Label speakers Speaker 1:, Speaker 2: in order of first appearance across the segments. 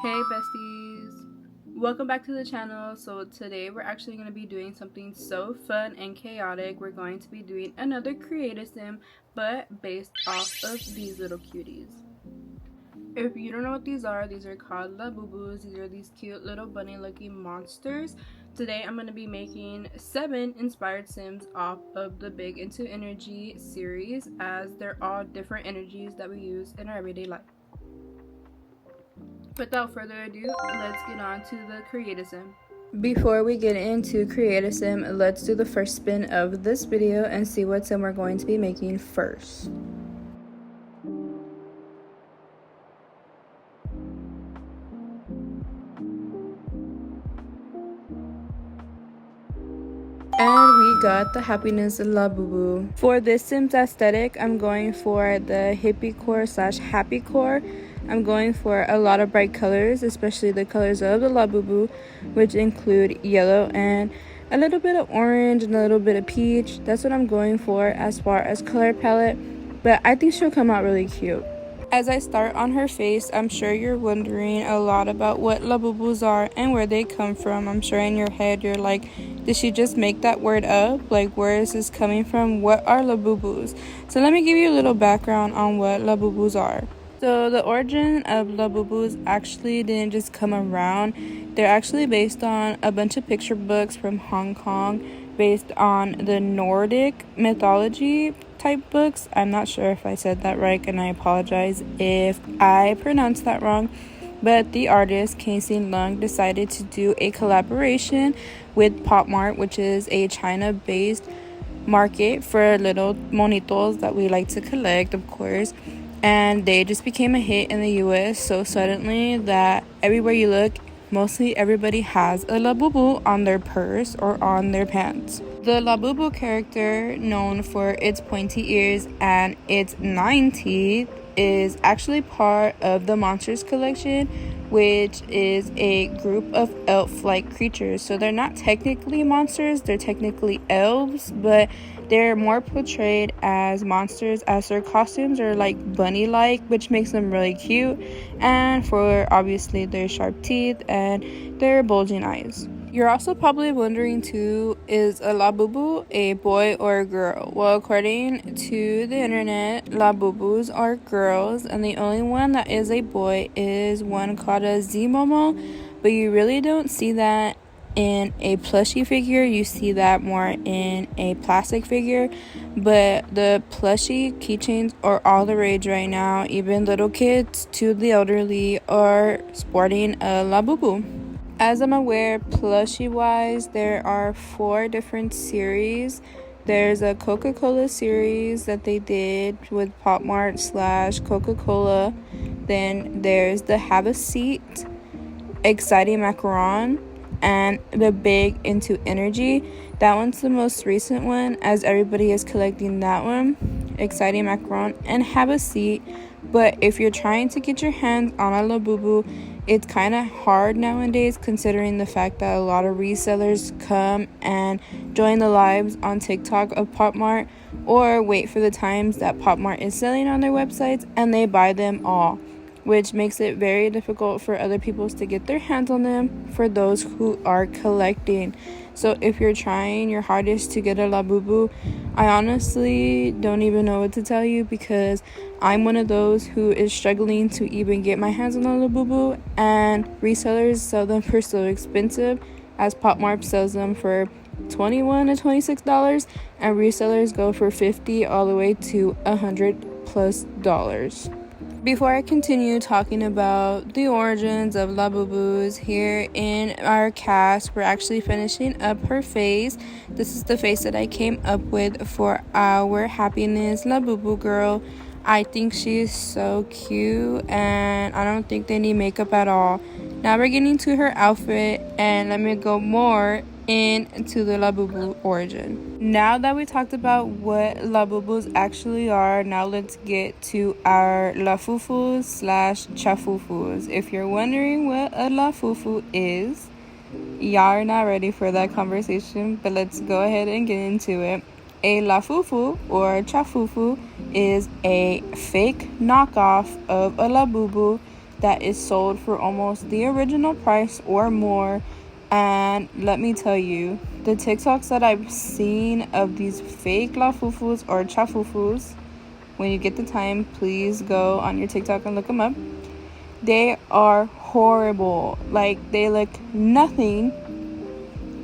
Speaker 1: Hey besties, welcome back to the channel. So today we're actually going to be doing something so fun and chaotic. We're going to be doing another Create-a-Sim, but based off of these little cuties. If you don't know what these are called Labubus. These are these cute little bunny looking monsters. Today I'm going to be making 7 inspired sims off of the Big Into Energy series, as they're all different energies that we use in our everyday life. Without further ado, let's get on to the Create-a-Sim. Before we get into Create-a-Sim, let's do the first spin of this video and see what sim we're going to be making first. And we got the Happiness Labubu. For this sim's aesthetic, I'm going for the hippie core / happy core. I'm going for a lot of bright colors, especially the colors of the Labubu, which include yellow and a little bit of orange and a little bit of peach. That's what I'm going for as far as color palette, but I think she'll come out really cute. As I start on her face, I'm sure you're wondering a lot about what Labubus are and where they come from. I'm sure in your head you're like, did she just make that word up? Like, where is this coming from? What are Labubus? So let me give you a little background on what Labubus are. So the origin of Labubus actually didn't just come around. They're actually based on a bunch of picture books from Hong Kong based on the Nordic mythology type books. I'm not sure if I said that right, and I apologize if I pronounced that wrong. But the artist Kasing Lung decided to do a collaboration with Pop Mart, which is a China-based market for little monitos that we like to collect, of course. And they just became a hit in the US so suddenly that everywhere you look, mostly everybody has a Labubu on their purse or on their pants. The Labubu character, known for its pointy ears and its 9 teeth, is actually part of the Monsters collection, which is a group of elf-like creatures. So they're not technically monsters, they're technically elves, but they're more portrayed as monsters as their costumes are like bunny-like, which makes them really cute, and for obviously their sharp teeth and their bulging eyes. You're also probably wondering too, is a Labubu a boy or a girl? Well, according to the internet, Labubus are girls, and the only one that is a boy is one called a Z-Momo, but you really don't see that in a plushie figure. You see that more in a plastic figure, but the plushie keychains are all the rage right now. Even little kids to the elderly are sporting a Labubu. As I'm aware, plushie wise, there are 4 different series. There's a Coca-Cola series that they did with Pop Mart / Coca-Cola. Then there's the Have a Seat, Exciting Macaron, and the Big Into Energy. That one's the most recent one, as everybody is collecting that one, Exciting Macaron and Have a Seat. But if you're trying to get your hands on a Labubu, it's kind of hard nowadays, considering the fact that a lot of resellers come and join the lives on TikTok of Pop Mart, or wait for the times that Pop Mart is selling on their websites and they buy them all, which makes it very difficult for other people to get their hands on them for those who are collecting. So if you're trying your hardest to get a Labubu, I honestly don't even know what to tell you, because I'm one of those who is struggling to even get my hands on a Labubu, and resellers sell them for so expensive, as Pop Mart sells them for $21 to $26, and resellers go for $50 all the way to $100+. Before I continue talking about the origins of Labubus, here in our cast, we're actually finishing up her face. This is the face that I came up with for our Happiness Labubu girl. I think she's so cute, and I don't think they need makeup at all. Now we're getting to her outfit, and let me go more into the Labubu origin. Now that we talked about what Labubus actually are, now let's get to our Lafufus / Chafufus. If you're wondering what a Lafufu is, y'all are not ready for that conversation, but let's go ahead and get into it. A Lafufu or Chafufu is a fake knockoff of a Labubu that is sold for almost the original price or more. And let me tell you, the TikToks that I've seen of these fake lafufus or chafufus, when you get the time, please go on your TikTok and look them up. They are horrible. Like, they look nothing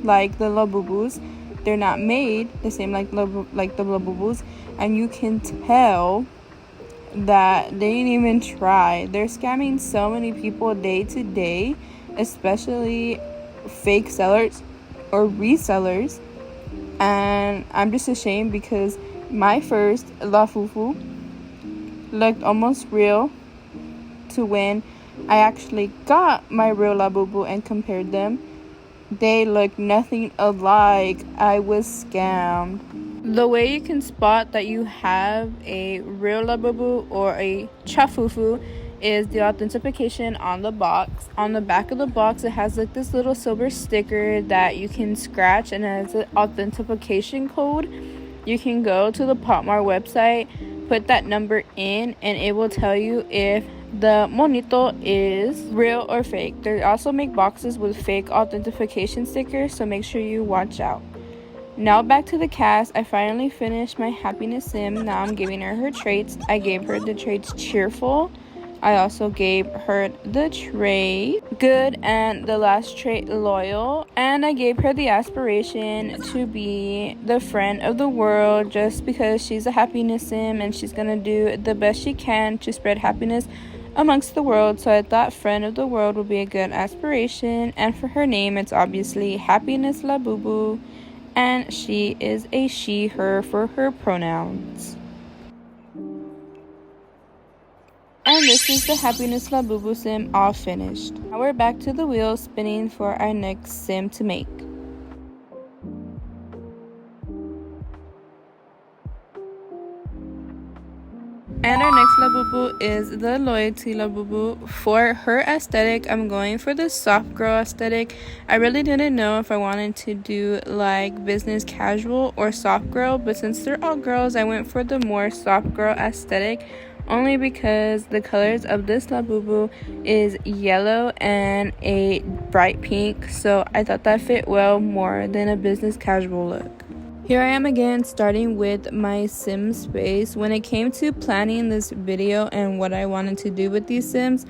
Speaker 1: like the Labubus. They're not made the same like the Labubus, and you can tell that they didn't even try. They're scamming so many people day to day, especially fake sellers or resellers. And I'm just ashamed because my first Lafufu looked almost real to when I actually got my real Labubu and compared them. They look nothing alike. I was scammed. The way you can spot that you have a real Labubu or a chafufu is the authentication on the box. On the back of the box, it has like this little silver sticker that you can scratch, and as an authentication code, you can go to the Potmar website, put that number in, and it will tell you if the monito is real or fake. They also make boxes with fake authentication stickers, so make sure you watch out. Now back to the CAS. I finally finished my happiness sim. Now I'm giving her traits. I gave her the traits cheerful. I also gave her the trait good, and the last trait loyal. And I gave her the aspiration to be the friend of the world, just because she's a happiness sim and she's gonna do the best she can to spread happiness amongst the world. So I thought friend of the world would be a good aspiration. And for her name, it's obviously Happiness Labubu, and she is a she, her for her pronouns. And this is the Happiness Labubu sim all finished. Now we're back to the wheel spinning for our next sim to make. And our next Labubu is the Loyalty Labubu. For her aesthetic, I'm going for the soft girl aesthetic. I really didn't know if I wanted to do like business casual or soft girl, but since they're all girls, I went for the more soft girl aesthetic, only because the colors of this Labubu is yellow and a bright pink, so I thought that fit well more than a business casual look. Here I am again, starting with my sim space. When it came to planning this video and what I wanted to do with these sims,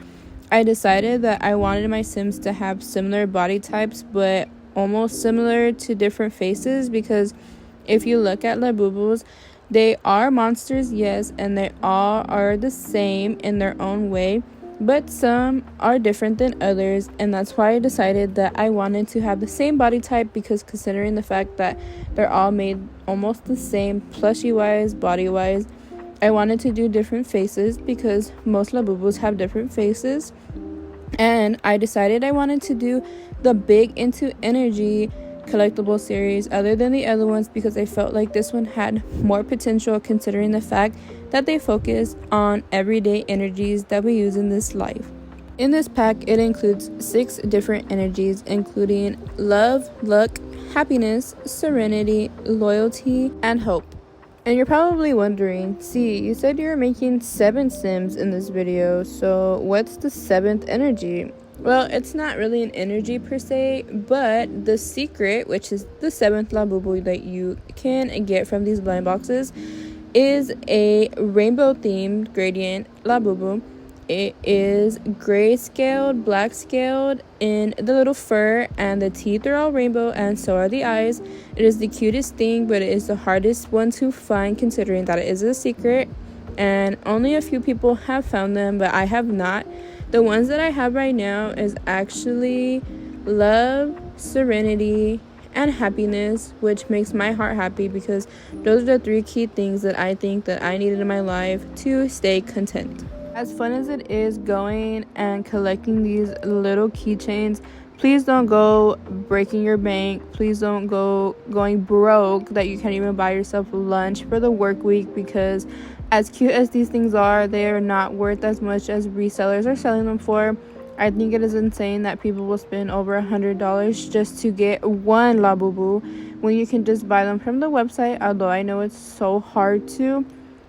Speaker 1: I decided that I wanted my sims to have similar body types but almost similar to different faces, because if you look at Labubus, they are monsters, yes, and they all are the same in their own way, but some are different than others. And that's why I decided that I wanted to have the same body type, because considering the fact that they're all made almost the same plushie wise, body wise, I wanted to do different faces because most Labubus have different faces. And I decided I wanted to do the Big Into Energy collectible series other than the other ones, because I felt like this one had more potential, considering the fact that they focus on everyday energies that we use in this life. In this pack, it includes 6 different energies, including love, luck, happiness, serenity, loyalty, and hope. And you're probably wondering, see, you said you were making 7 sims in this video, so what's the 7th energy? Well, it's not really an energy per se, but the secret, which is the 7th Labubu that you can get from these blind boxes, is a rainbow themed gradient Labubu. It is gray scaled, black scaled in the little fur, and the teeth are all rainbow, and so are the eyes. It is the cutest thing, but it is the hardest one to find, considering that it is a secret, and only a few people have found them, but I have not. The ones that I have right now is actually love, serenity, and happiness, which makes my heart happy, because those are the 3 key things that I think that I needed in my life to stay content. As fun as it is going and collecting these little keychains, please don't go breaking your bank. Please don't go going broke that you can't even buy yourself lunch for the work week, because as cute as these things are, they are not worth as much as resellers are selling them for. I think it is insane that people will spend over $100 just to get one Labubu when you can just buy them from the website, although I know it's so hard to,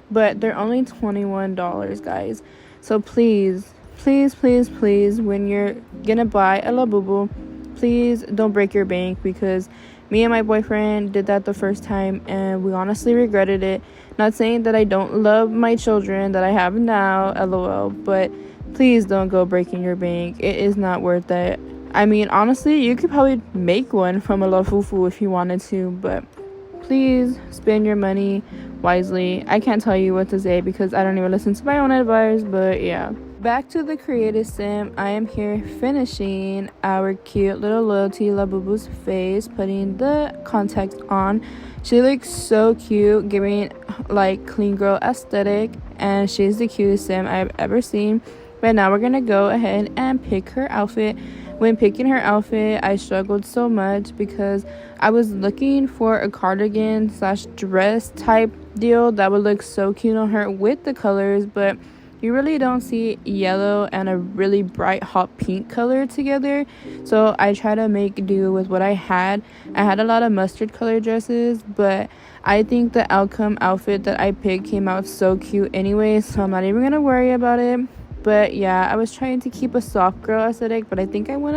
Speaker 1: but they're only $21, guys. So please please, please, please, when you're gonna buy a Labubu, please don't break your bank, because me and my boyfriend did that the first time and we honestly regretted it. Not saying that I don't love my children that I have now, lol, but please don't go breaking your bank. It is not worth it. I mean, honestly, you could probably make one from a Lafufu if you wanted to, but please spend your money wisely. I can't tell you what to say because I don't even listen to my own advice, but yeah. Back to the Create-a-Sim. I am here finishing our cute little loyalty Labubu's face, putting the contacts on. She looks so cute, giving like clean girl aesthetic, and she's the cutest sim I've ever seen. But now we're gonna go ahead and pick her outfit. When picking her outfit, I struggled so much because I was looking for a cardigan / dress type deal that would look so cute on her with the colors, but you really don't see yellow and a really bright hot pink color together. So I try to make do with what I had. I had a lot of mustard color dresses, but I think the outcome outfit that I picked came out so cute anyway, so I'm not even gonna worry about it. But yeah, I was trying to keep a soft girl aesthetic, but I think I went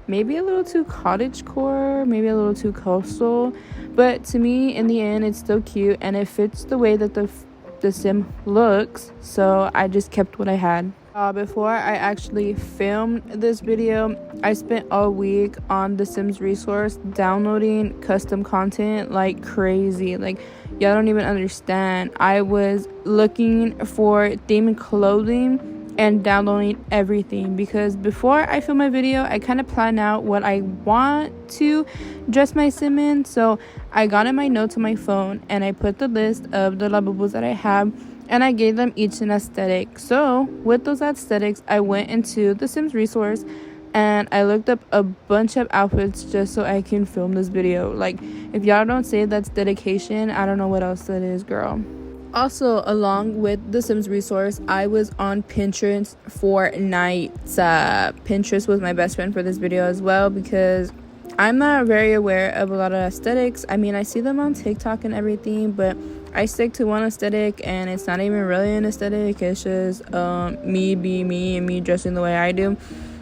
Speaker 1: maybe a little too cottagecore, maybe a little too coastal. But to me, in the end, it's still cute and it fits the way that the sim looks, so I just kept what I had. Before I actually filmed this video, I spent all week on the Sims resource downloading custom content like crazy. Like, y'all don't even understand. I was looking for themed clothing and downloading everything, because before I film my video, I kind of plan out what I want to dress my sim in. So I got in my notes on my phone and I put the list of the Labubus that I have, and I gave them each an aesthetic. So with those aesthetics, I went into the Sims resource and I looked up a bunch of outfits just so I can film this video. Like, if y'all don't say that's dedication, I don't know what else that is, girl. Also, along with the Sims resource, I was on Pinterest for nights. Pinterest was my best friend for this video as well, because I'm not very aware of a lot of aesthetics. I mean, I see them on TikTok and everything, but I stick to one aesthetic, and it's not even really an aesthetic. It's just me be me and me dressing the way I do.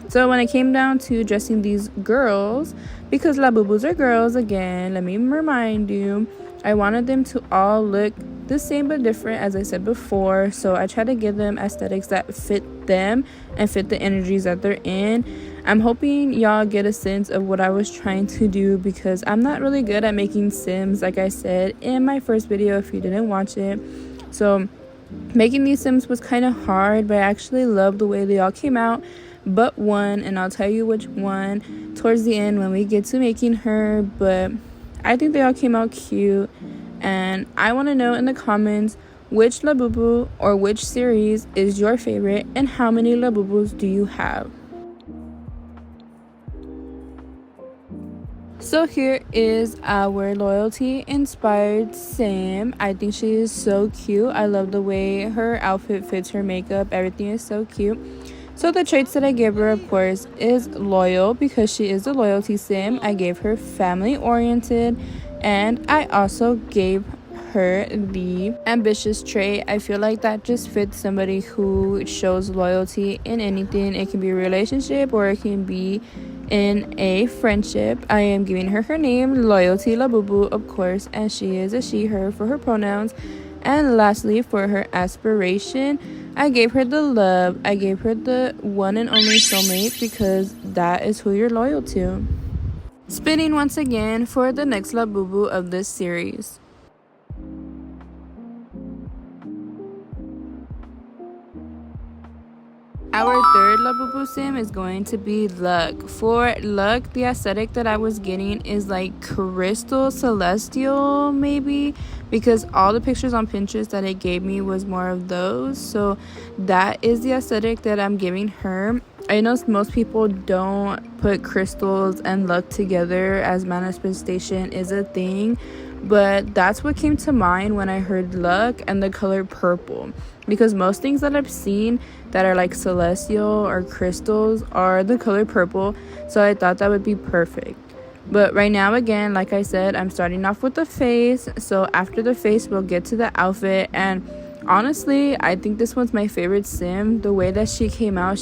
Speaker 1: So when it came down to dressing these girls, because Labubus are girls, again, let me remind you, I wanted them to all look the same but different, as I said before. So I try to give them aesthetics that fit them and fit the energies that they're in. I'm hoping y'all get a sense of what I was trying to do, because I'm not really good at making sims, like I said in my first video if you didn't watch it. So making these sims was kind of hard, but I actually love the way they all came out, but one, and I'll tell you which one towards the end when we get to making her. But I think they all came out cute, and I want to know in the comments which Labubu or which series is your favorite, and how many Labubus do you have. So here is our loyalty inspired sim. I think she is so cute. I love the way her outfit fits her makeup. Everything is so cute. So the traits that I gave her, of course, is loyal, because she is a loyalty sim. I gave her family oriented, and I also gave her the ambitious trait. I feel like that just fits somebody who shows loyalty in anything. It can be a relationship or it can be in a friendship. I am giving her her name, Loyalty Labubu, of course, and she is a she, her for her pronouns. And lastly, for her aspiration, I gave her the love. I gave her the one and only soulmate, because that is who you're loyal to. Spinning once again for the next Labubu of this series. Our third Labubu sim is going to be Luck. For Luck, the aesthetic that I was getting is like crystal celestial, maybe, because all the pictures on Pinterest that it gave me was more of those. So that is the aesthetic that I'm giving her. I know most people don't put crystals and luck together as manifestation is a thing, but that's what came to mind when I heard luck and the color purple, because most things that I've seen that are like celestial or crystals are the color purple, so I thought that would be perfect. But right now, again, like I said, I'm starting off with the face, so after the face we'll get to the outfit. And Honestly, I think this one's my favorite sim. The way that she came out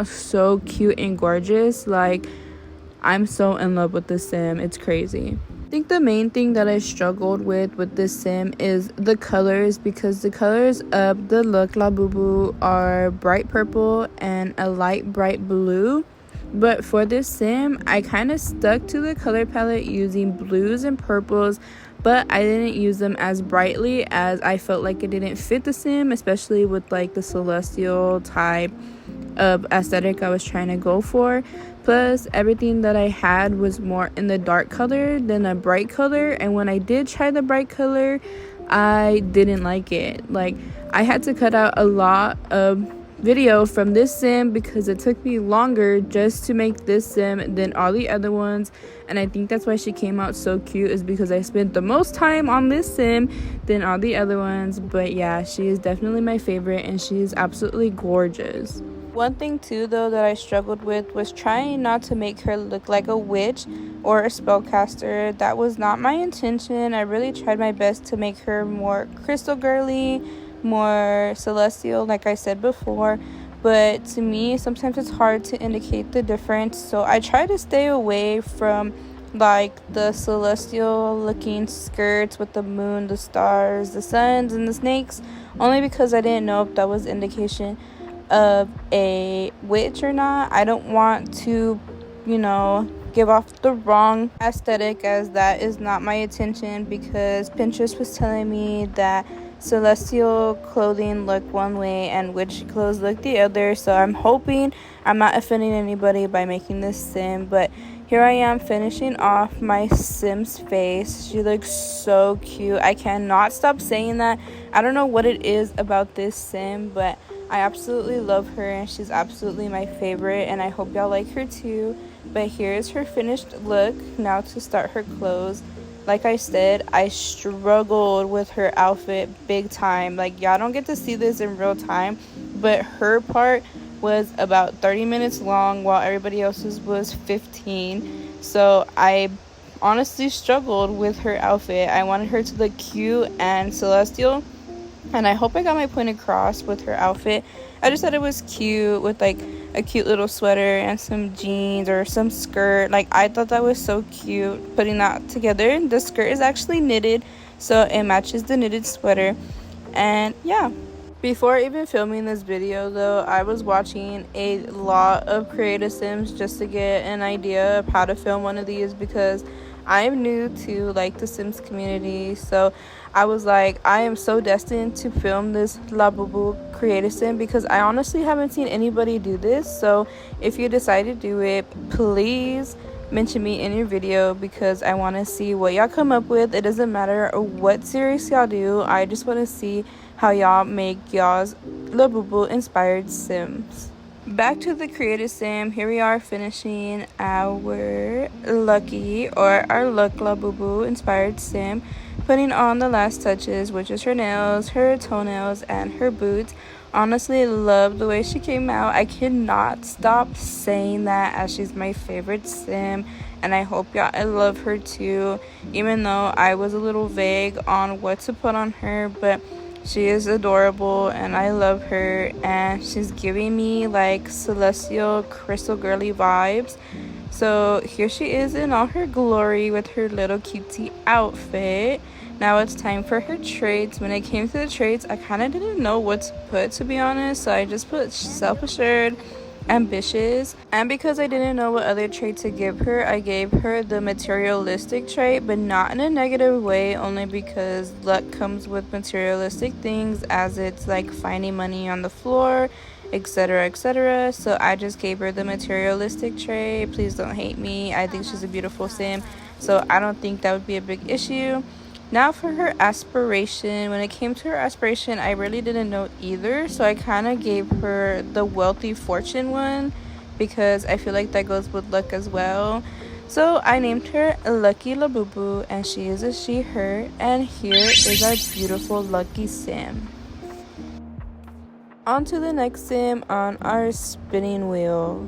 Speaker 1: so cute and gorgeous. Like, I'm so in love with this sim. It's crazy. I think the main thing that I struggled with this sim is the colors, because the colors of the look Labubu are bright purple and a light bright blue. But for this sim, I kind of stuck to the color palette using blues and purples, but I didn't use them as brightly as I felt like it didn't fit the sim, especially with like the celestial type of aesthetic I was trying to go for. Plus, everything that I had was more in the dark color than a bright color, and when I did try the bright color, I didn't like it. Like, I had to cut out a lot of video from this sim because it took me longer just to make this sim than all the other ones, and I think that's why she came out so cute, is because I spent the most time on this sim than all the other ones. But yeah, she is definitely my favorite and she is absolutely gorgeous. One thing too though that I struggled with was trying not to make her look like a witch or a spellcaster. That was not my intention. I really tried my best to make her more crystal girly, more celestial, like I said before. But to me, sometimes it's hard to indicate the difference. So I try to stay away from like the celestial looking skirts with the moon, the stars, the suns, and the snakes, only because I didn't know if that was indication of a witch or not. I don't want to, give off the wrong aesthetic, as that is not my intention, because Pinterest was telling me that celestial clothing look one way and witch clothes look the other. So I'm hoping I'm not offending anybody by making this sim, but here I am finishing off my sim's face. She looks so cute. I cannot stop saying that. I don't know what it is about this sim, but I absolutely love her and she's absolutely my favorite, and I hope y'all like her too. But here's her finished look. Now to start her clothes. Like I said, I struggled with her outfit big time. Like, y'all don't get to see this in real time, but her part was about 30 minutes long while everybody else's was 15. So I honestly struggled with her outfit. I wanted her to look cute and celestial, and I hope I got my point across with her outfit. I just thought it was cute with like a cute little sweater and some jeans or some skirt. Like, I thought that was so cute putting that together. The skirt is actually knitted, so it matches the knitted sweater. And yeah, before even filming this video though, I was watching a lot of Create-a-Sims just to get an idea of how to film one of these, because I'm new to like the Sims community. So I was like, I am so destined to film this Labubu Create-a-Sim, because I honestly haven't seen anybody do this. So if you decide to do it, please mention me in your video, because I want to see what y'all come up with. It doesn't matter what series y'all do. I just want to see how y'all make y'all's Labubu inspired Sims. Back to the Create-a-Sim. Here we are finishing our Lucky, or our Look Labubu inspired Sim, putting on the last touches, which is her nails, her toenails, and her boots. Honestly, love the way she came out. I cannot stop saying that, as she's my favorite sim, and I hope y'all love her too, even though I was a little vague on what to put on her. But she is adorable and I love her, and she's giving me like celestial crystal girly vibes. So here she is in all her glory with her little cutesy outfit. Now it's time for her traits. When it came to the traits, I kind of didn't know what to put, to be honest, so I just put self-assured, ambitious, and because I didn't know what other trait to give her, I gave her the materialistic trait, but not in a negative way, only because luck comes with materialistic things, as it's like finding money on the floor, etc, etc. So I just gave her the materialistic trait. Please don't hate me. I think she's a beautiful sim, so I don't think that would be a big issue. Now for her aspiration. When it came to her aspiration, I really didn't know either, so I kind of gave her the wealthy fortune one, because I feel like that goes with luck as well. So I named her Lucky Labubu, and she is a she, her, and here is our beautiful Lucky Sim. On to the next sim on our spinning wheel.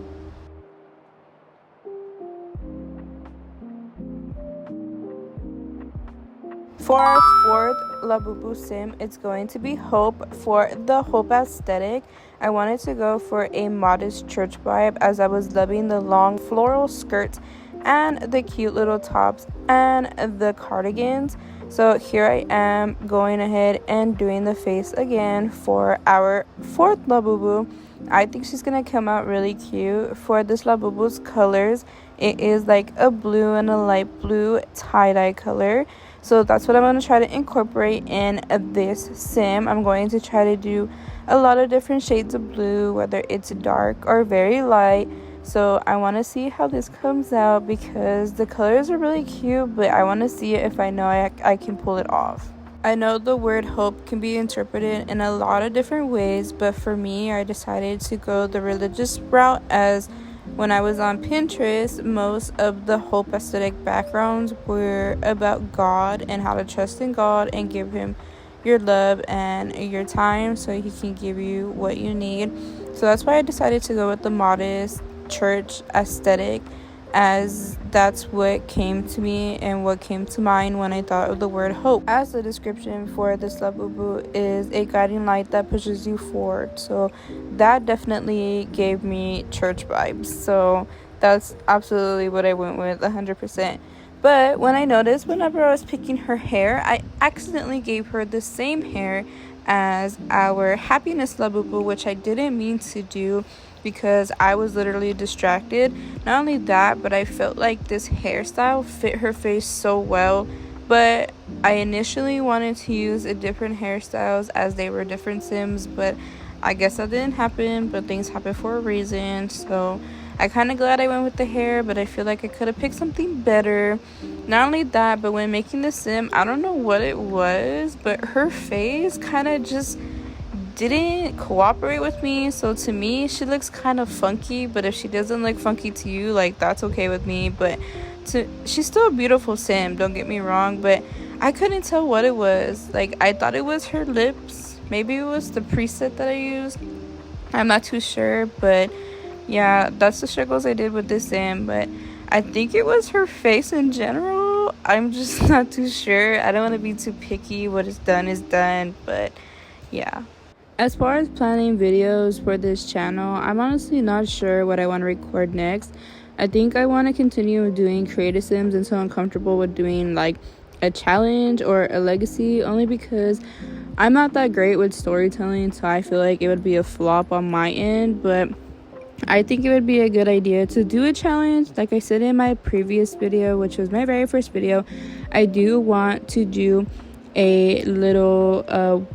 Speaker 1: For our fourth Labubu Sim, it's going to be Hope. For the Hope aesthetic, I wanted to go for a modest church vibe, as I was loving the long floral skirts and the cute little tops and the cardigans. So here I am going ahead and doing the face again for our fourth Labubu. I think she's gonna come out really cute. For this Labubu's colors, it is like a blue and a light blue tie-dye color. So that's what I'm going to try to incorporate in this sim. I'm going to try to do a lot of different shades of blue, whether it's dark or very light. So I want to see how this comes out, because the colors are really cute, but I want to see if I know I can pull it off. I know the word hope can be interpreted in a lot of different ways, but for me, I decided to go the religious route, as when I was on Pinterest, most of the hope aesthetic backgrounds were about God and how to trust in God and give him your love and your time so he can give you what you need. So that's why I decided to go with the modest church aesthetic, as that's what came to me and what came to mind when I thought of the word hope. As the description for this Labubu is a guiding light that pushes you forward, so that definitely gave me church vibes. So that's absolutely what I went with, 100%. But when I noticed, whenever I was picking her hair, I accidentally gave her the same hair as our happiness Labubu, which I didn't mean to do, because I was literally distracted. Not only that, but I felt like this hairstyle fit her face so well. But I initially wanted to use a different hairstyles, as they were different sims, but I guess that didn't happen. But things happen for a reason, so I kind of glad I went with the hair, but I feel like I could have picked something better. Not only that, but when making the sim, I don't know what it was, but her face kind of just didn't cooperate with me. So to me, she looks kind of funky, but if she doesn't look funky to you, like, that's okay with me. But she's still a beautiful sim, don't get me wrong, but I couldn't tell what it was. Like, I thought it was her lips, maybe it was the preset that I used, I'm not too sure. But yeah, that's the struggles I did with this sim. But I think it was her face in general, I'm just not too sure. I don't want to be too picky. What is done, but yeah. As far as planning videos for this channel, I'm honestly not sure what I want to record next. I think I want to continue doing creative sims until I'm comfortable with doing like a challenge or a legacy, only because I'm not that great with storytelling, so I feel like it would be a flop on my end. But I think it would be a good idea to do a challenge. Like I said in my previous video, which was my very first video, I do want to do a little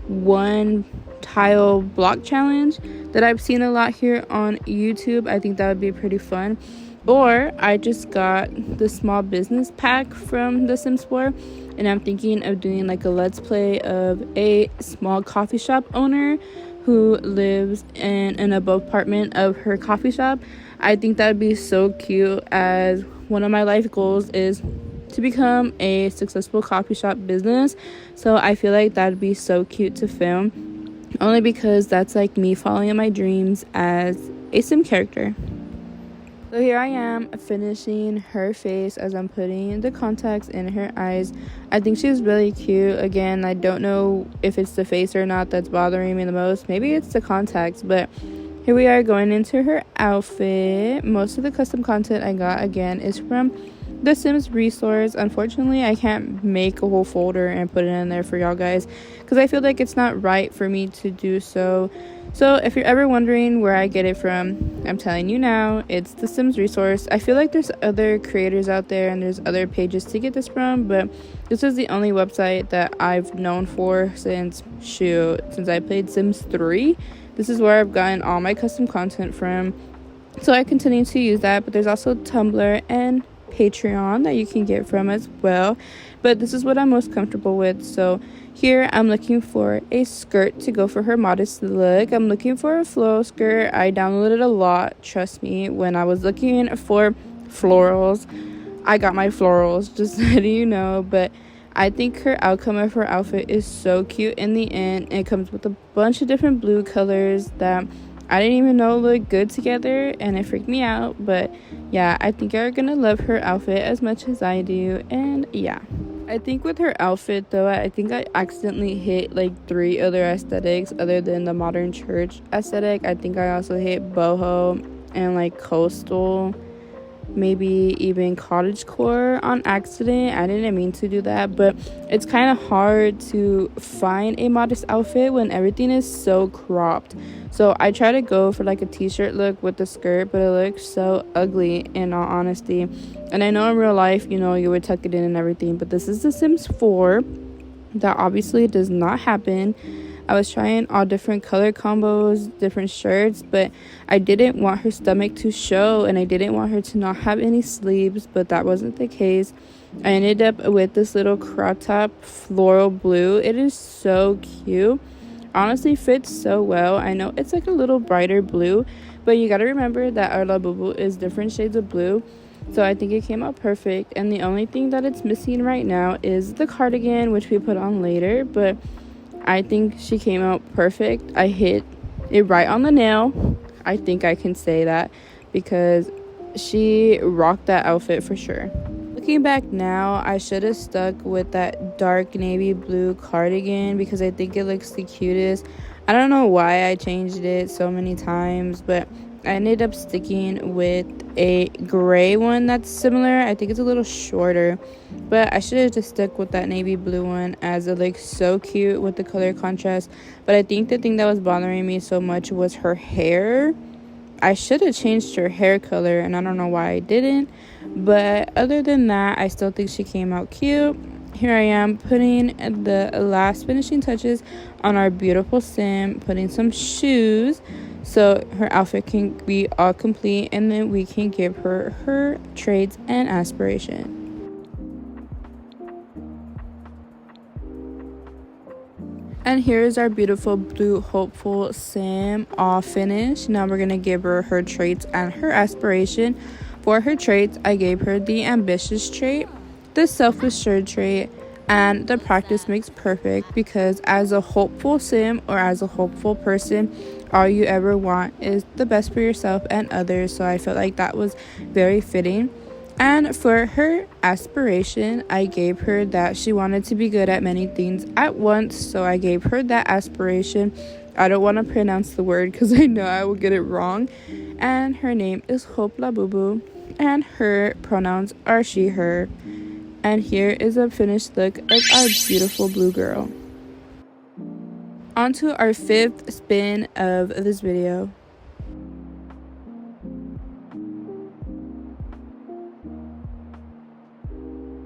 Speaker 1: one tile block challenge that I've seen a lot here on YouTube. I think that would be pretty fun. Or I just got the small business pack from the Sims 4, and I'm thinking of doing like a let's play of a small coffee shop owner who lives in an above apartment of her coffee shop. I think that would be so cute, as one of my life goals is to become a successful coffee shop business. So I feel like that'd be so cute to film, only because that's like me following in my dreams as a sim character. So here I am finishing her face as I'm putting the contacts in her eyes. I think she's really cute. Again, I don't know if it's the face or not that's bothering me the most. Maybe it's the contacts, but here we are going into her outfit. Most of the custom content I got, again, is from the Sims resource. Unfortunately, I can't make a whole folder and put it in there for y'all guys, because I feel like it's not right for me to do so. So if you're ever wondering where I get it from, I'm telling you now, it's the Sims resource. I feel like there's other creators out there and there's other pages to get this from, but this is the only website that I've known for since I played Sims 3. This is where I've gotten all my custom content from, so I continue to use that. But there's also Tumblr and Patreon that you can get from as well, but this is what I'm most comfortable with. So here I'm looking for a skirt to go for her modest look. I'm looking for a floral skirt. I downloaded a lot, trust me. When I was looking for florals, I got my florals, just letting you know. But I think her outcome of her outfit is so cute in the end. It comes with a bunch of different blue colors that I didn't even know looked good together, and it freaked me out. But yeah, I think you're gonna love her outfit as much as I do. And yeah. I think with her outfit though, I think I accidentally hit like 3 other aesthetics other than the modern church aesthetic. I think I also hit boho and like coastal, maybe even cottagecore on accident. I didn't mean to do that, but it's kind of hard to find a modest outfit when everything is so cropped. So I try to go for like a t-shirt look with the skirt, but it looks so ugly in all honesty. And I know in real life, you know, you would tuck it in and everything, but this is The Sims 4. That obviously does not happen. I was trying all different color combos, different shirts, but I didn't want her stomach to show and I didn't want her to not have any sleeves, but that wasn't the case. I ended up with this little crop top floral blue. It is so cute. Honestly fits so well. I know it's like a little brighter blue, but you gotta remember that our Labubu is different shades of blue. So I think it came out perfect, and the only thing that it's missing right now is the cardigan, which we put on later, but I think she came out perfect. I hit it right on the nail. I think I can say that because she rocked that outfit for sure. Looking back now, I should have stuck with that dark navy blue cardigan because I think it looks the cutest. I don't know why I changed it so many times, but I ended up sticking with a gray one that's similar. I think it's a little shorter, but I should have just stuck with that navy blue one as it looks so cute with the color contrast. But I think the thing that was bothering me so much was her hair. I should have changed her hair color, and I don't know why I didn't. But other than that, I still think she came out cute. Here I am putting the last finishing touches on our beautiful sim, putting some shoes so her outfit can be all complete, and then we can give her her traits and aspiration. And here's our beautiful blue hopeful sim all finished. Now we're gonna give her her traits and her aspiration. For her traits, I gave her the ambitious trait, the self-assured trait, and the practice makes perfect, because as a hopeful sim or as a hopeful person, all you ever want is the best for yourself and others. So I felt like that was very fitting. And for her aspiration, I gave her that she wanted to be good at many things at once. So I gave her that aspiration. I don't want to pronounce the word because I know I will get it wrong. And her name is Hope Labubu, and her pronouns are she, her. And here is a finished look of our beautiful blue girl. On to our 5th spin of this video.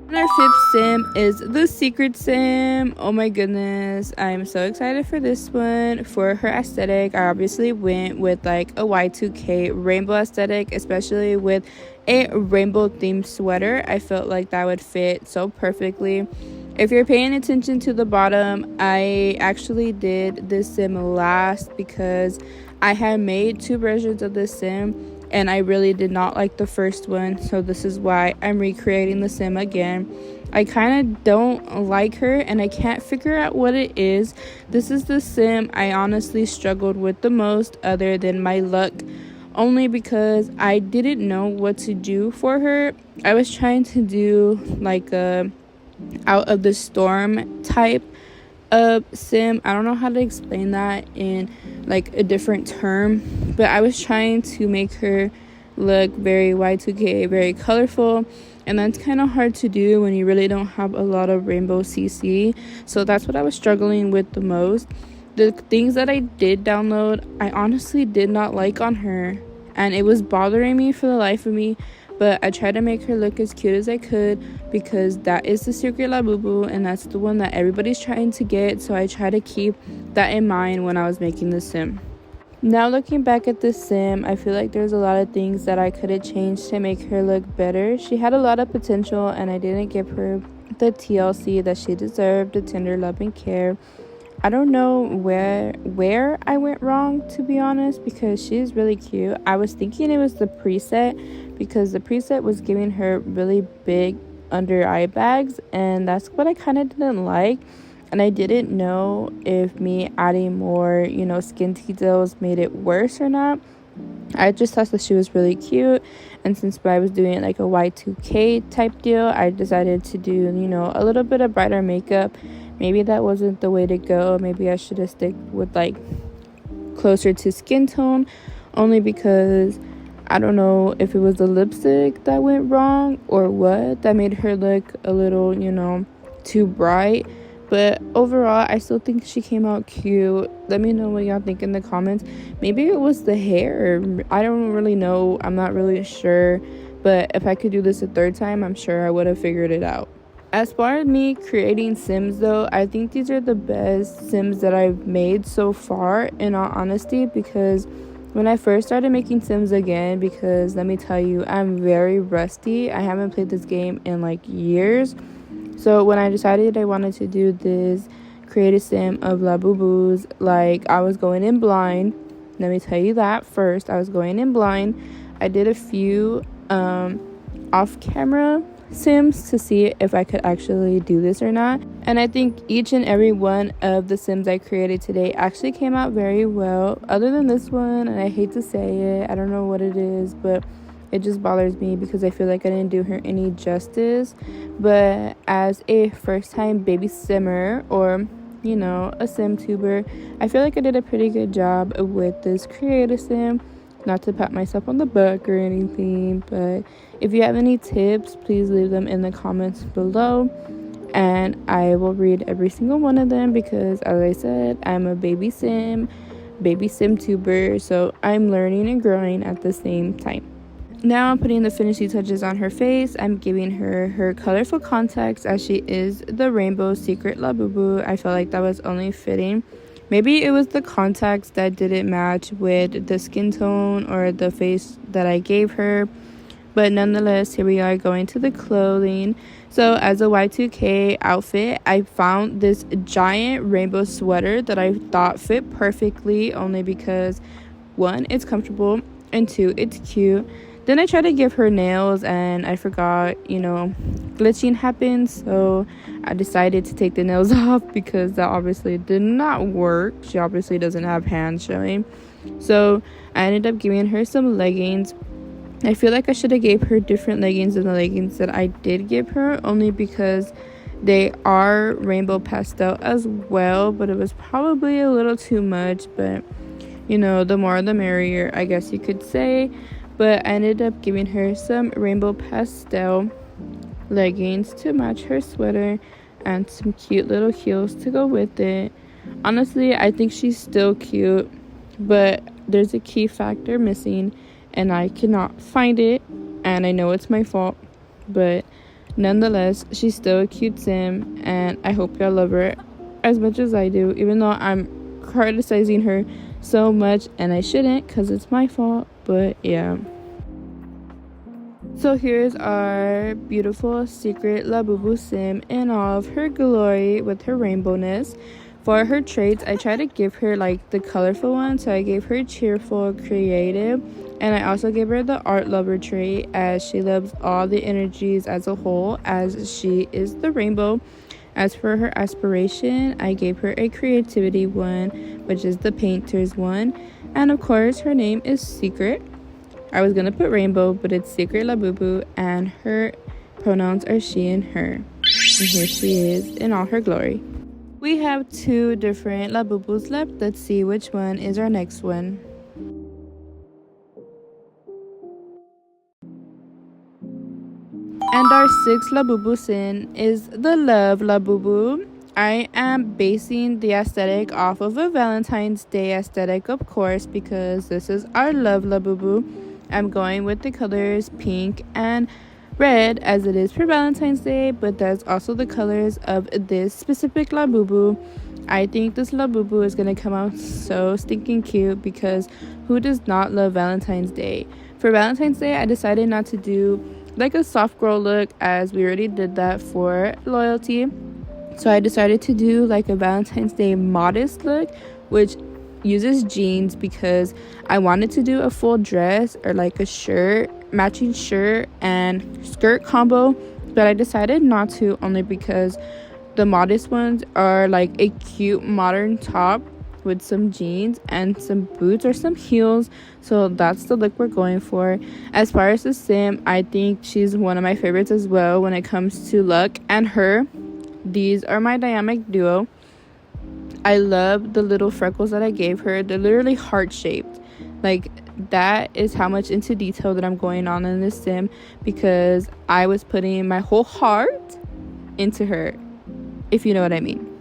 Speaker 1: And our 5th sim is the secret sim. Oh my goodness, I'm so excited for this one. For her aesthetic, I obviously went with like a Y2K rainbow aesthetic, especially with a rainbow themed sweater. I felt like that would fit so perfectly. If you're paying attention to the bottom, I actually did this sim last because I had made 2 versions of this sim and I really did not like the first one, so this is why I'm recreating the sim again. I kind of don't like her and I can't figure out what it is. This is the sim I honestly struggled with the most, other than my luck, only because I didn't know what to do for her. I was trying to do like a out of the storm type of sim. I don't know how to explain that in like a different term, but I was trying to make her look very Y2K, very colorful, and that's kind of hard to do when you really don't have a lot of rainbow CC. So that's what I was struggling with the most. The things that I did download, I honestly did not like on her, and it was bothering me for the life of me. But I tried to make her look as cute as I could because that is the secret Labubu, and that's the one that everybody's trying to get. So I try to keep that in mind when I was making the sim. Now looking back at this sim, I feel like there's a lot of things that I could have changed to make her look better. She had a lot of potential and I didn't give her the TLC that she deserved, the tender love and care. I don't know where I went wrong, to be honest, because she's really cute. I was thinking it was the preset, because the preset was giving her really big under eye bags, and that's what I kind of didn't like. And I didn't know if me adding more, skin details made it worse or not. I just thought that she was really cute, and since I was doing like a Y2K type deal, I decided to do, you know, a little bit of brighter makeup. Maybe that wasn't the way to go. Maybe I should have stick with like closer to skin tone, only because I don't know if it was the lipstick that went wrong or what that made her look a little, you know, too bright. But overall, I still think she came out cute. Let me know what y'all think in the comments. Maybe it was the hair. I don't really know. I'm not really sure. But if I could do this a third time, I'm sure I would have figured it out. As far as me creating Sims though, I think these are the best Sims that I've made so far, in all honesty, because when I first started making Sims again, because let me tell you, I'm very rusty. I haven't played this game in like years. So when I decided I wanted to do this Create-a-Sim of Labubus, like I was going in blind. Let me tell you that first. I was going in blind. I did a few off-camera Sims to see if I could actually do this or not. And I think each and every one of the Sims I created today actually came out very well. Other than this one, and I hate to say it, I don't know what it is, but it just bothers me because I feel like I didn't do her any justice. But as a first-time baby simmer, or you know, a sim tuber, I feel like I did a pretty good job with this Create-a-Sim. Not to pat myself on the back or anything, but if you have any tips, please leave them in the comments below, and I will read every single one of them, because as I said, I'm a baby sim tuber, so I'm learning and growing at the same time. Now I'm putting the finishing touches on her face. I'm giving her colorful contacts, as she is the rainbow secret Labubu. I felt like that was only fitting. Maybe it was the contacts that didn't match with the skin tone or the face that I gave her. But nonetheless, here we are going to the clothing. So as a Y2K outfit, I found this giant rainbow sweater that I thought fit perfectly, only because 1, it's comfortable, and 2, it's cute. Then I tried to give her nails and I forgot, you know, glitching happened, so I decided to take the nails off because that obviously did not work. She obviously doesn't have hands showing. So I ended up giving her some leggings. I feel like I should have gave her different leggings than the leggings that I did give her, only because they are rainbow pastel as well, but it was probably a little too much. But you know, the more the merrier, I guess you could say. But I ended up giving her some rainbow pastel leggings to match her sweater, and some cute little heels to go with it. Honestly, I think she's still cute, but there's a key factor missing and I cannot find it, and I know it's my fault, but nonetheless, she's still a cute sim, and I hope y'all love her as much as I do, even though I'm criticizing her so much, and I shouldn't, because it's my fault. But yeah, so here's our beautiful secret Labubu Sim in all of her glory with her rainbowness. For her traits, I try to give her like the colorful one, so I gave her cheerful, creative, and I also gave her the art lover trait, as she loves all the energies as a whole, as she is the rainbow. As for her aspiration, I gave her a creativity one, which is the painter's one. And of course, her name is Secret. I was going to put rainbow, but it's Secret Labubu, and her pronouns are she and her. And here she is in all her glory. We have 2 different Labubus left. Let's see which one is our next one. And our 6th Labubu Sim is the Love Labubu. I am basing the aesthetic off of a Valentine's Day aesthetic, of course, because this is our Love Labubu. I'm going with the colors pink and red, as it is for Valentine's Day, but that's also the colors of this specific Labubu. I think this Labubu is going to come out so stinking cute, because who does not love Valentine's Day? For Valentine's Day, I decided not to do like a soft girl look, as we already did that for Loyalty. So I decided to do like a Valentine's Day modest look, which uses jeans, because I wanted to do a full dress or like a shirt, matching shirt and skirt combo, but I decided not to, only because the modest ones are like a cute modern top, with some jeans and some boots or some heels. So that's the look we're going for. As far as the sim, I think she's one of my favorites as well when it comes to look and her. These are my dynamic duo. I love the little freckles that I gave her. They're literally heart shaped. Like, that is how much into detail that I'm going on in this sim, because I was putting my whole heart into her, if you know what I mean.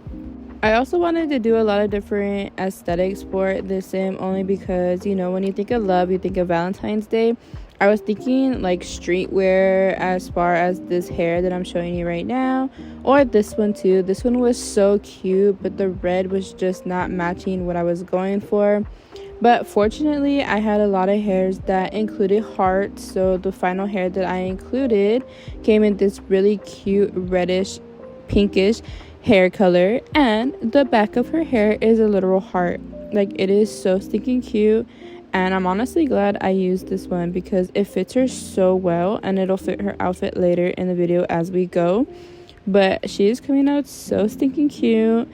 Speaker 1: I also wanted to do a lot of different aesthetics for this sim, only because, you know, when you think of love, you think of Valentine's Day. I was thinking like streetwear as far as this hair that I'm showing you right now, or this one too. This one was so cute, but the red was just not matching what I was going for. But fortunately, I had a lot of hairs that included hearts, so the final hair that I included came in this really cute reddish pinkish hair color, and the back of her hair is a literal heart. Like, it is so stinking cute, and I'm honestly glad I used this one because it fits her so well, and it'll fit her outfit later in the video as we go. But she is coming out so stinking cute,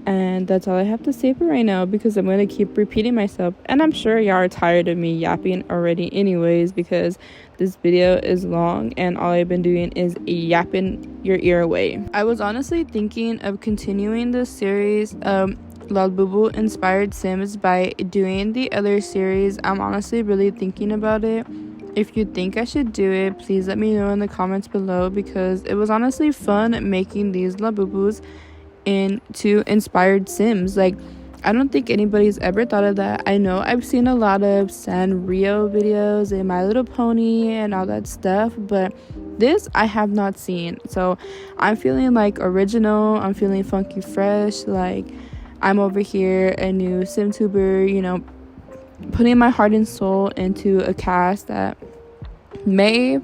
Speaker 1: and that's all I have to say for right now, because I'm going to keep repeating myself, and I'm sure y'all are tired of me yapping already anyways, because this video is long and all I've been doing is yapping your ear away. I was honestly thinking of continuing this series Labubu inspired sims by doing the other series. I'm honestly really thinking about it. If you think I should do it, please let me know in the comments below, because it was honestly fun making these Labubus into inspired sims. Like, I don't think anybody's ever thought of that. I know I've seen a lot of Sanrio videos and My Little Pony and all that stuff, but this I have not seen. So I'm feeling like original, I'm feeling funky fresh, like I'm over here a new simtuber, you know, putting my heart and soul into a CAS that may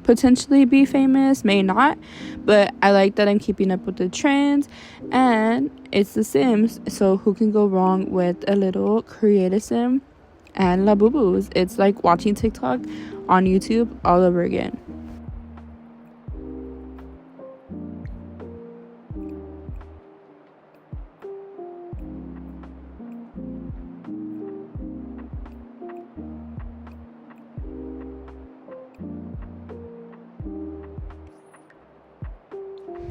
Speaker 1: potentially be famous, may not, but I like that I'm keeping up with the trends, and it's The Sims, so who can go wrong with a little Create-a-Sim and Labubus? It's like watching TikTok on YouTube all over again.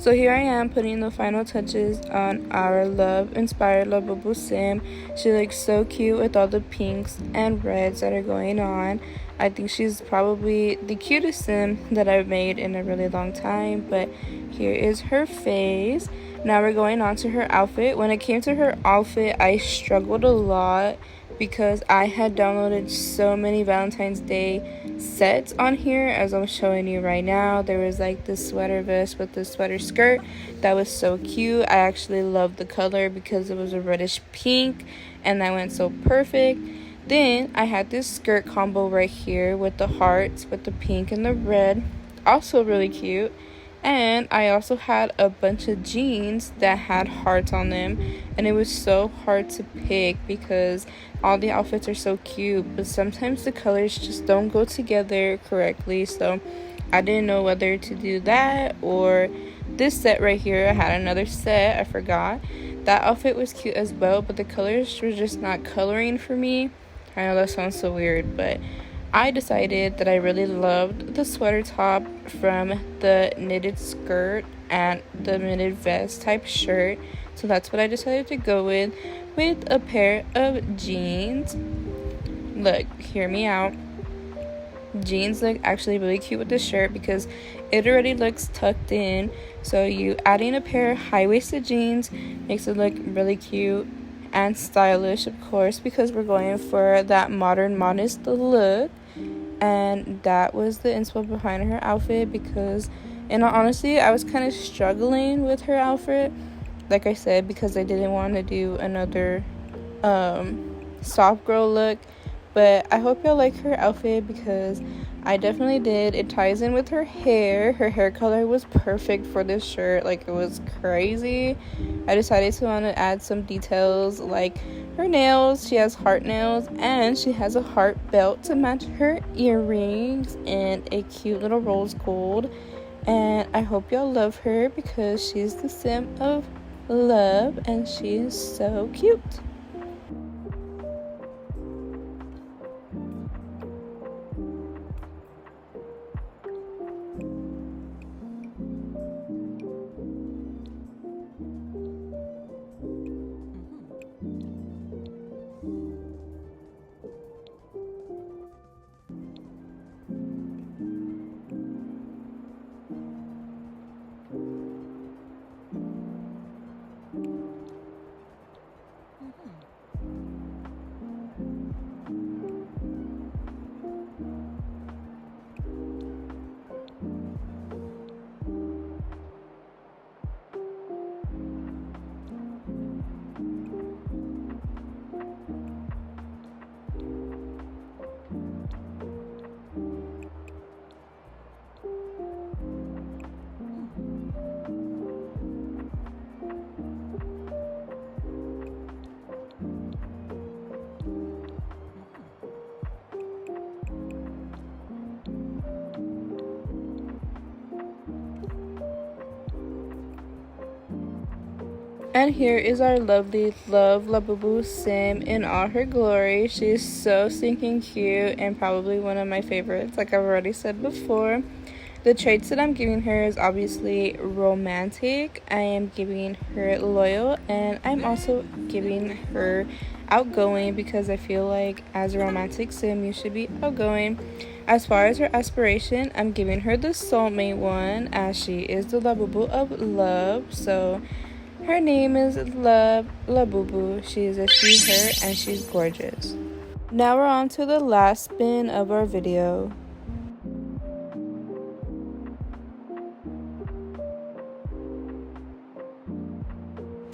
Speaker 1: So here I am putting the final touches on our love-inspired Labubu Sim. She looks so cute with all the pinks and reds that are going on. I think she's probably the cutest sim that I've made in a really long time, but here is her face. Now we're going on to her outfit. When it came to her outfit, I struggled a lot because I had downloaded so many Valentine's Day sets on here, as I'm showing you right now. There was like this sweater vest with the sweater skirt that was so cute. I actually loved the color because it was a reddish pink and that went so perfect. Then I had this skirt combo right here with the hearts with the pink and the red, also really cute. And I also had a bunch of jeans that had hearts on them, and it was so hard to pick because all the outfits are so cute, but sometimes the colors just don't go together correctly. So I didn't know whether to do that or this set right here. I had another set, I forgot. That outfit was cute as well, but the colors were just not coloring for me. I know that sounds so weird, but I decided that I really loved the sweater top from the knitted skirt and the knitted vest type shirt. So that's what I decided to go with a pair of jeans. Look, hear me out. Jeans look actually really cute with this shirt because it already looks tucked in. So you adding a pair of high-waisted jeans makes it look really cute and stylish, of course, because we're going for that modern modest look. And that was the inspo behind her outfit, because in all honesty I was kind of struggling with her outfit, like I said, because I didn't want to do another soft girl look. But I hope y'all like her outfit because I definitely did. It ties in with her hair. Her hair color was perfect for this shirt. Like, it was crazy. I decided to want to add some details like her nails. She has heart nails, and she has a heart belt to match her earrings and a cute little rose gold. And I hope y'all love her because she's the sim of love and she is so cute. And here is our lovely Labubu Sim in all her glory. She's so stinking cute and probably one of my favorites, like I've already said before. The traits that I'm giving her is obviously romantic. I am giving her loyal, and I'm also giving her outgoing because I feel like as a romantic sim, you should be outgoing. As far as her aspiration, I'm giving her the soulmate one as she is the Labubu of love. So her name is Labubu. She is a she, her, and she's gorgeous. Now we're on to the last spin of our video.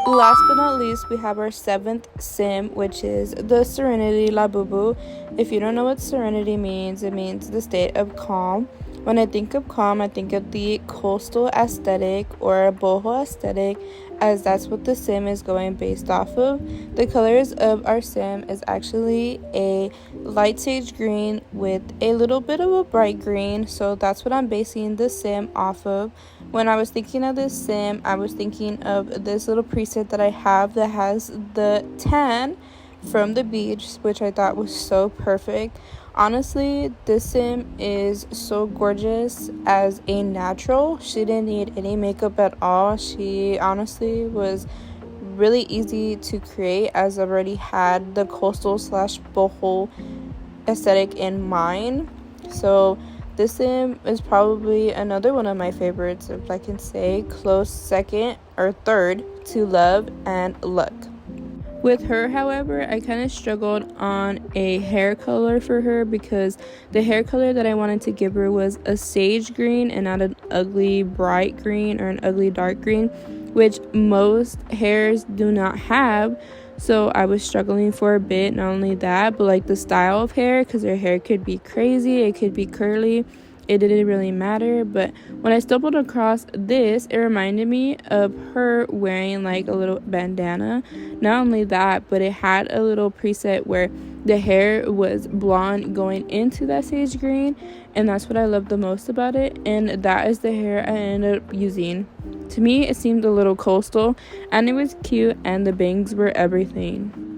Speaker 1: Last but not least, we have our 7th sim, which is the Serenity Labubu. If you don't know what serenity means, it means the state of calm. When I think of calm, I think of the coastal aesthetic or boho aesthetic, as that's what the sim is going based off of. The colors of our sim is actually a light sage green with a little bit of a bright green, so that's what I'm basing the sim off of. When I was thinking of this sim, I was thinking of this little preset that I have that has the tan from the beach, which I thought was so perfect. Honestly, this sim is so gorgeous as a natural. She didn't need any makeup at all. She honestly was really easy to create, as I already had the coastal slash boho aesthetic in mind. So this sim is probably another one of my favorites, if I can say, close second or third to Love and Luck. With her, however, I kind of struggled on a hair color for her because the hair color that I wanted to give her was a sage green and not an ugly bright green or an ugly dark green, which most hairs do not have. So I was struggling for a bit. Not only that, but like the style of hair, because her hair could be crazy, it could be curly. It didn't really matter, but when I stumbled across this, it reminded me of her wearing like a little bandana. Not only that, but it had a little preset where the hair was blonde going into that sage green, and that's what I love the most about it, and that is the hair I ended up using. To me, it seemed a little coastal, and it was cute, and the bangs were everything.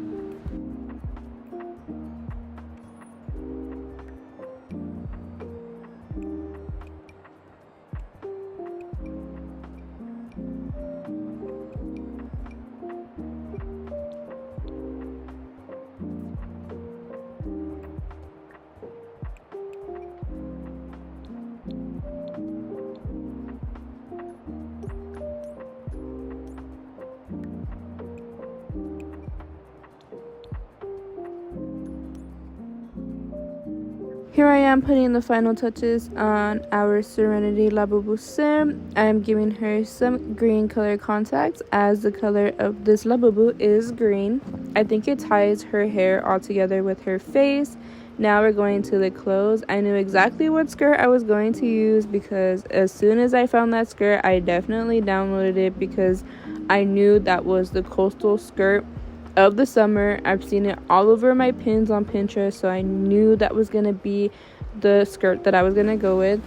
Speaker 1: Here I am putting the final touches on our Serenity Labubu Sim. I am giving her some green color contacts, as the color of this Labubu is green. I think it ties her hair all together with her face. Now we're going to the clothes. I knew exactly what skirt I was going to use because as soon as I found that skirt, I definitely downloaded it because I knew that was the coastal skirt of the summer. I've seen it all over my pins on Pinterest, so I knew that was gonna be the skirt that I was gonna go with.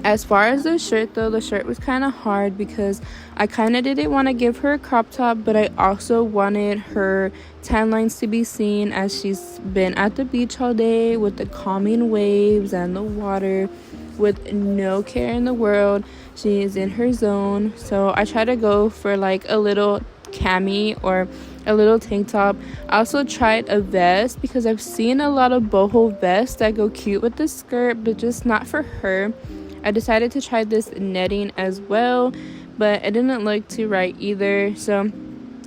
Speaker 1: As far as the shirt though, the shirt was kind of hard because I kind of didn't want to give her a crop top, but I also wanted her tan lines to be seen, as she's been at the beach all day with the calming waves and the water with no care in the world. She is in her zone, so I try to go for like a little cami or a little tank top. I also tried a vest because I've seen a lot of boho vests that go cute with the skirt, but just not for her. I decided to try this netting as well, but it didn't look too right either, so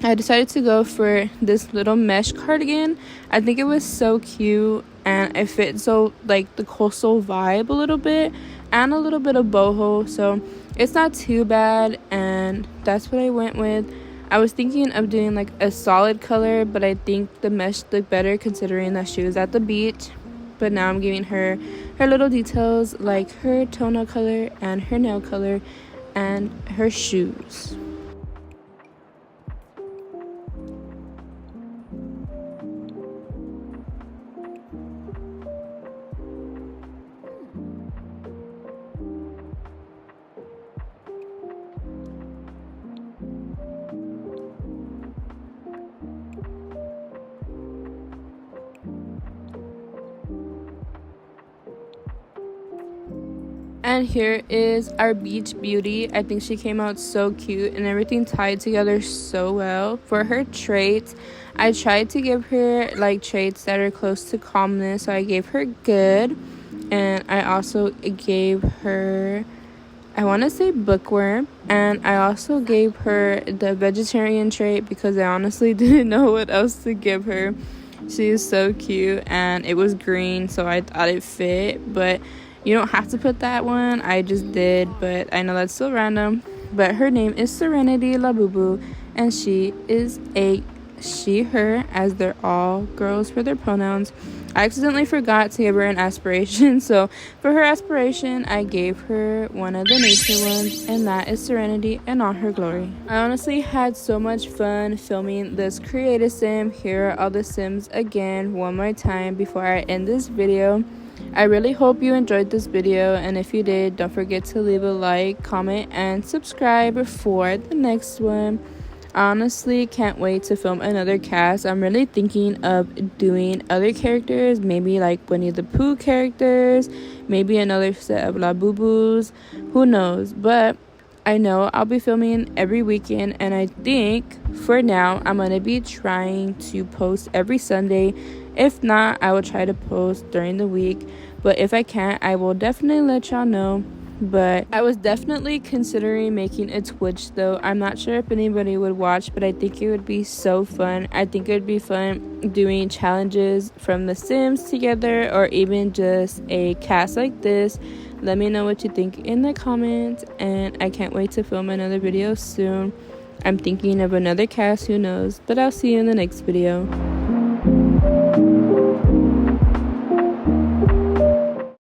Speaker 1: I decided to go for this little mesh cardigan. I think it was so cute and it fit so like the coastal vibe a little bit and a little bit of boho, so it's not too bad, and that's what I went with. I was thinking of doing like a solid color, but I think the mesh looked better considering that she was at the beach. But now I'm giving her little details like her toenail color and her nail color and her shoes. And here is our beach beauty. I think she came out so cute and everything tied together so well. For her traits, I tried to give her like traits that are close to calmness, so I gave her good. And I also gave her, I want to say bookworm, and I also gave her the vegetarian trait because I honestly didn't know what else to give her. She is so cute, and it was green, so I thought it fit, but you don't have to put that one. I just did, but I know that's still random. But her name is Serenity Labubu, and she is a she, her, as they're all girls for their pronouns. I accidentally forgot to give her an aspiration, so for her aspiration, I gave her one of the nature ones, and that is Serenity in all her glory. I honestly had so much fun filming this Create-a-Sim. Here are all the Sims again one more time before I end this video. I really hope you enjoyed this video, and if you did, don't forget to leave a like, comment, and subscribe for the next one. I honestly can't wait to film another cast. I'm really thinking of doing other characters, maybe like Winnie the Pooh characters, maybe another set of Labubus, who knows. But I know I'll be filming every weekend, and I think for now I'm going to be trying to post every Sunday. If not, I will try to post during the week, but if I can't, I will definitely let y'all know. But I was definitely considering making a Twitch though. I'm not sure if anybody would watch, but I think it would be so fun. I think it would be fun doing challenges from The Sims together, or even just a cast like this. Let me know what you think in the comments, and I can't wait to film another video soon. I'm thinking of another cast, who knows, but I'll see you in the next video.